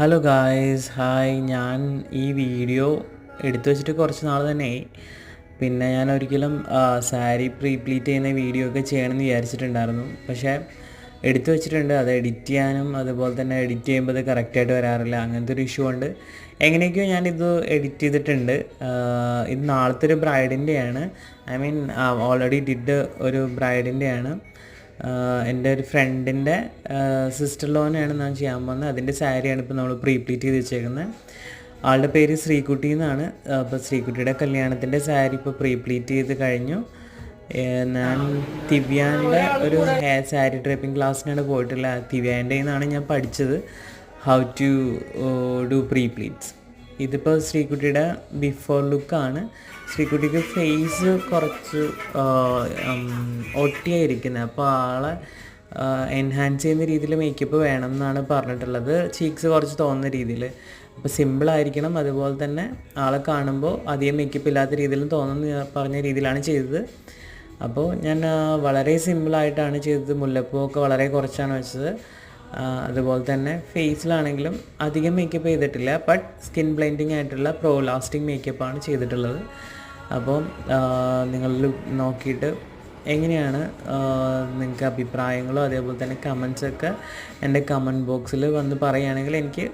Hello guys hi. ഞാൻ ഈ video എടുത്തു വെച്ചിട്ട് കുറച്ച് നാൾ തന്നെയായി. പിന്നെ ഞാൻ ഒരിക്കലും സാരി പ്രീപ്ലീറ്റ് ചെയ്യുന്ന വീഡിയോ ഒക്കെ ചെയ്യണമെന്ന് വിചാരിച്ചിട്ടുണ്ടായിരുന്നു. പക്ഷേ എടുത്തു വെച്ചിട്ടുണ്ട്. അത് എഡിറ്റ് ചെയ്യാനും അതുപോലെ തന്നെ എഡിറ്റ് ചെയ്യുമ്പോൾ അത് കറക്റ്റായിട്ട് വരാറില്ല. അങ്ങനത്തെ ഒരു ഇഷ്യൂ ഉണ്ട്. എങ്ങനെയൊക്കെയോ ഞാനിത് എഡിറ്റ് ചെയ്തിട്ടുണ്ട്. ഇത് നാളത്തെ ഒരു ബ്രൈഡിൻ്റെയാണ്. ഓൾറെഡി ഡിഡ് ഒരു ബ്രൈഡിൻ്റെയാണ്. എൻ്റെ ഒരു ഫ്രണ്ടിൻ്റെ സിസ്റ്റർ ലോനാണ് ഞാൻ ചെയ്യാൻ പോകുന്നത്. അതിൻ്റെ സാരിയാണ് ഇപ്പോൾ നമ്മൾ പ്രീപ്ലീറ്റ് ചെയ്ത് വെച്ചേക്കുന്നത്. ആളുടെ പേര് ശ്രീകുട്ടി എന്നാണ്. അപ്പോൾ ശ്രീകുട്ടിയുടെ കല്യാണത്തിൻ്റെ സാരി ഇപ്പോൾ പ്രീപ്ലീറ്റ് ചെയ്ത് കഴിഞ്ഞു. ഞാൻ ദിവ്യാൻ്റെ ഒരു ഹെയർ സാരി ഡ്രേപ്പിംഗ് ക്ലാസ്സിനാണ് പോയിട്ടുള്ളത്. ദിവ്യാൻ്റെ നിന്നാണ് ഞാൻ പഠിച്ചത് ഹൗ ടു ഡു പ്രീപ്ലീറ്റ്സ്. ഇതിപ്പോൾ ശ്രീകുട്ടിയുടെ ബിഫോർ ലുക്കാണ്. ശ്രീകുട്ടിക്ക് ഫേസ് കുറച്ച് ഒട്ടിയായിരിക്കുന്നത്. അപ്പോൾ ആളെ എൻഹാൻസ് ചെയ്യുന്ന രീതിയിൽ മേക്കപ്പ് വേണം എന്നാണ് പറഞ്ഞിട്ടുള്ളത്. ചീക്സ് കുറച്ച് തോന്നുന്ന രീതിയിൽ. അപ്പോൾ സിമ്പിളായിരിക്കണം. അതുപോലെ തന്നെ ആളെ കാണുമ്പോൾ അധികം മേക്കപ്പ് ഇല്ലാത്ത രീതിയിലും തോന്നുന്ന പറഞ്ഞ രീതിയിലാണ് ചെയ്തത്. അപ്പോൾ ഞാൻ വളരെ സിമ്പിളായിട്ടാണ് ചെയ്തത്. മുല്ലപ്പൂവൊക്കെ വളരെ കുറച്ചാണ് വെച്ചത്. അതുപോലെ തന്നെ ഫേസിലാണെങ്കിലും അധികം മേക്കപ്പ് ചെയ്തിട്ടില്ല. ബട്ട് സ്കിൻ ബ്ലെൻഡിങ് ആയിട്ടുള്ള പ്രോ ലാസ്റ്റിംഗ് മേക്കപ്പാണ് ചെയ്തിട്ടുള്ളത്. അപ്പോൾ നിങ്ങൾ നോക്കിയിട്ട് എങ്ങനെയാണ് നിങ്ങൾക്ക് അഭിപ്രായങ്ങളോ അതേപോലെ തന്നെ കമൻസൊക്കെ എൻ്റെ കമൻറ്റ് ബോക്സിൽ വന്ന് പറയുകയാണെങ്കിൽ എനിക്ക്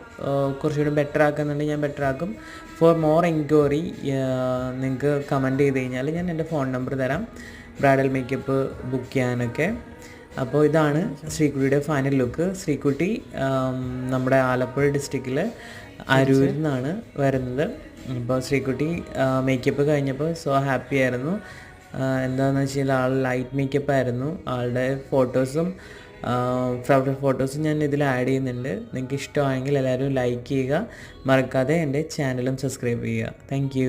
കുറച്ചുകൂടി ബെറ്റർ ആക്കുന്നുണ്ടെങ്കിൽ ഞാൻ ബെറ്റർ ആക്കും. ഫോർ മോർ എൻക്വയറി നിങ്ങൾക്ക് കമൻറ്റ് ചെയ്ത് കഴിഞ്ഞാൽ ഞാൻ എൻ്റെ ഫോൺ നമ്പർ തരാം ബ്രൈഡൽ മേക്കപ്പ് ബുക്ക് ചെയ്യാനൊക്കെ. അപ്പോൾ ഇതാണ് ശ്രീകുട്ടിയുടെ ഫൈനൽ ലുക്ക്. ശ്രീകുട്ടി നമ്മുടെ ആലപ്പുഴ ഡിസ്ട്രിക്റ്റിൽ അരൂരിൽ നിന്നാണ് വരുന്നത്. അപ്പോൾ ശ്രീകുട്ടി മേക്കപ്പ് കഴിഞ്ഞപ്പോൾ സോ ഹാപ്പി ആയിരുന്നു. എന്താണെന്ന് വെച്ച് കഴിഞ്ഞാൽ ആൾ ലൈറ്റ് മേക്കപ്പ് ആയിരുന്നു. ആളുടെ ഫോട്ടോസും ഞാൻ ഇതിൽ ആഡ് ചെയ്യുന്നുണ്ട്. നിങ്ങൾക്ക് ഇഷ്ടമായെങ്കിൽ എല്ലാവരും ലൈക്ക് ചെയ്യുക. മറക്കാതെ എൻ്റെ ചാനലും സബ്സ്ക്രൈബ് ചെയ്യുക. താങ്ക്